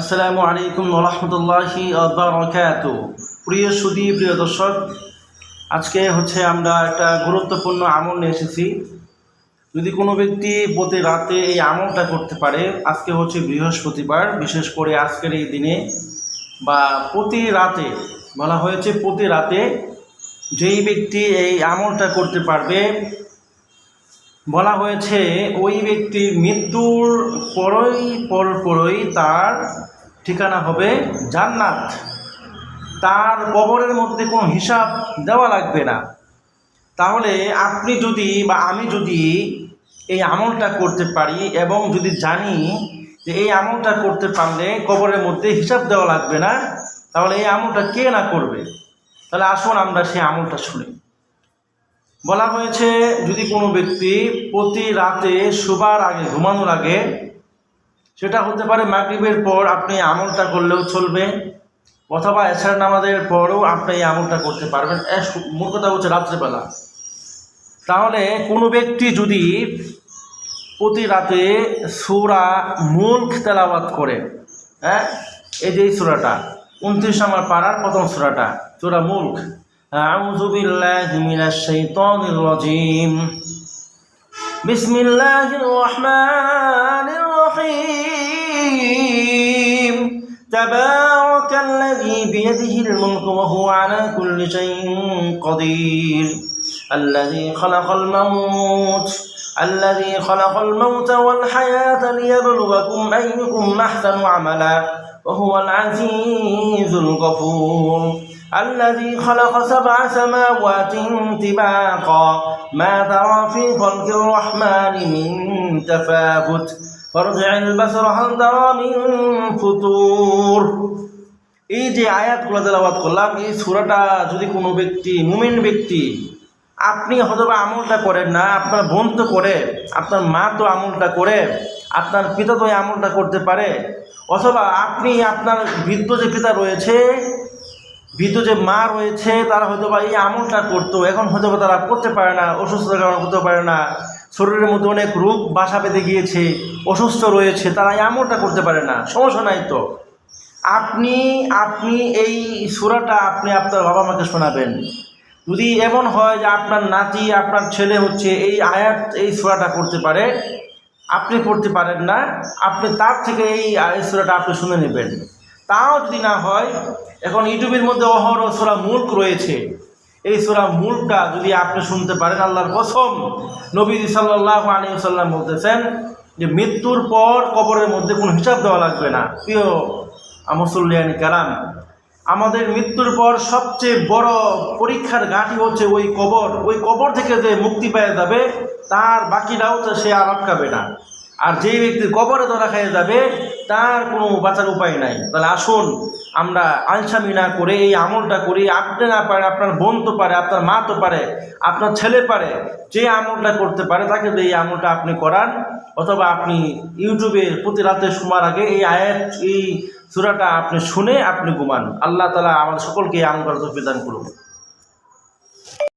আসসালামু আলাইকুম ওয়া রাহমাতুল্লাহি ওয়া বারাকাতুহু। প্রিয় সুধী, প্রিয় দর্শক, আজকে আমরা একটা গুরুত্বপূর্ণ আমল নিয়ে এসেছি। যদি কোনো ব্যক্তি প্রতি রাতে এই আমলটা করতে পারে, আজকে বৃহস্পতিবার, বিশেষ করে আজকের এই দিনে বা প্রতি রাতে, বলা হয়েছে প্রতি রাতে যেই ব্যক্তি এই আমলটা করতে পারবে, বলা হয়েছে ওই ব্যক্তির মৃত্যুর পরই তার ঠিকানা হবে জান্নাত। তার কবরের মধ্যে কোনো হিসাব দেওয়া লাগবে না। তাহলে আপনি যদি বা আমি যদি এই আমলটা করতে পারি এবং যদি জানি যে এই আমলটা করতে পারলে কবরের মধ্যে হিসাব দেওয়া লাগবে না, তাহলে এই আমলটা কে না করবে? তাহলে আসুন আমরা সেই আমলটা শুনি। বলা হয়েছে যদি কোনো ব্যক্তি প্রতি রাতে শোবার আগে, ঘুমানোর আগে, সেটা হতে পারে মাগরিবের পর, আপনি আমলটা করলেও চলবে, অথবা এশার নামাজের পরও আপনি এই আমলটা করতে পারবেন। মূল কথা হচ্ছে রাত্রেবেলা। তাহলে কোনো ব্যক্তি যদি প্রতি রাতে সূরা মুলক তেলাওয়াত করে, এই যে সূরাটা 29 নম্বর পারার প্রথম সূরাটা, সূরা মুলক। আউযু বিল্লাহি মিনাশ শাইতানির রাজীম। বিসমিল্লাহির রহমানির রহিম। তাবারাকাল্লাযী বিয়াদিহিল মুলকু ওয়া হুয়া আলা কুল্লি শাইইন কাদির। الذي خلق الموت والحياة ليبلوكم أيكم أحسن عملا وهو العزيز الغفور. الذي خلق 7 سماوات طباقا ما ترى في خلق الرحمن من تفاوت فارجع البصر هل ترى من فطور. এই যে আয়াতগুলো তেলাওয়াত করলাম, এই সূরাটা যদি কোনো ব্যক্তি, মুমিন ব্যক্তি, আপনি হয়তো আমলটা করেন না, আপনার বোন তো করে, আপনার মা তো আমলটা করে, আপনার পিতা তো এই আমলটা করতে পারে, অথবা আপনি আপনার বৃদ্ধ যে পিতা রয়েছে, বৃদ্ধ যে মা রয়েছে, তারা হয়তো এই আমলটা করতো, এখন হয়তো তারা করতে পারে না, অসুস্থতার কারণে করতে পারে না, শরীরের মধ্যে অনেক রোগ বাসা বেঁধে গিয়েছে, অসুস্থ রয়েছে, তারা এই আমলটা করতে পারে না। সমস্যা নাই তো, আপনি এই সূরাটা আপনি আপনার বাবা মাকে শোনাবেন। যদি এমন হয় যে আপনার নাতি, আপনার ছেলে এই এই সূরাটা করতে পারে, আপনি পড়তে পারেন না, আপনি তার থেকে এই সূরাটা আপনি শুনে নেবেন। তাও যদি না হয়, এখন ইউটিউবের মধ্যে অহরহ সূরা মুলক রয়েছে, এই সূরা মুলকটা যদি আপনি শুনতে পারেন, আল্লাহর কসম, নবী সাল্লাল্লাহু আলাইহি ওয়াসাল্লাম বলতেছেন যে মৃত্যুর পর কবরের মধ্যে কোনো হিসাব দেওয়া লাগবে না। প্রিয় মুসল্লিয়ান কারাম, আমাদের মৃত্যুর পর সবচেয়ে বড় পরীক্ষার ঘাঁটি হচ্ছে ওই কবর। ওই কবর থেকে যে মুক্তি পেয়ে যাবে, তার বাকিটাও তো সে আর আটকাবে না। আর যেই ব্যক্তির কবরে ধরা খেয়ে যাবে, তার কোনো বাঁচার উপায় নাই। তাহলে আসুন আমরা আলসামি না করে এই আমলটা করি। আপনি না পারে, আপনার বোন তো পারে, আপনার মা তো পারে, আপনার ছেলে পারে, যে আমলটা করতে পারে তাকে এই আমলটা আপনি করান, অথবা আপনি ইউটিউবে প্রতি রাতে শোয়ার আগে এই সূরাটা আপনি শুনে আপনি ঘুমান। আল্লাহ তাআলা আমাদের সকলকে এই আমল করার তৌফিক দান করুন।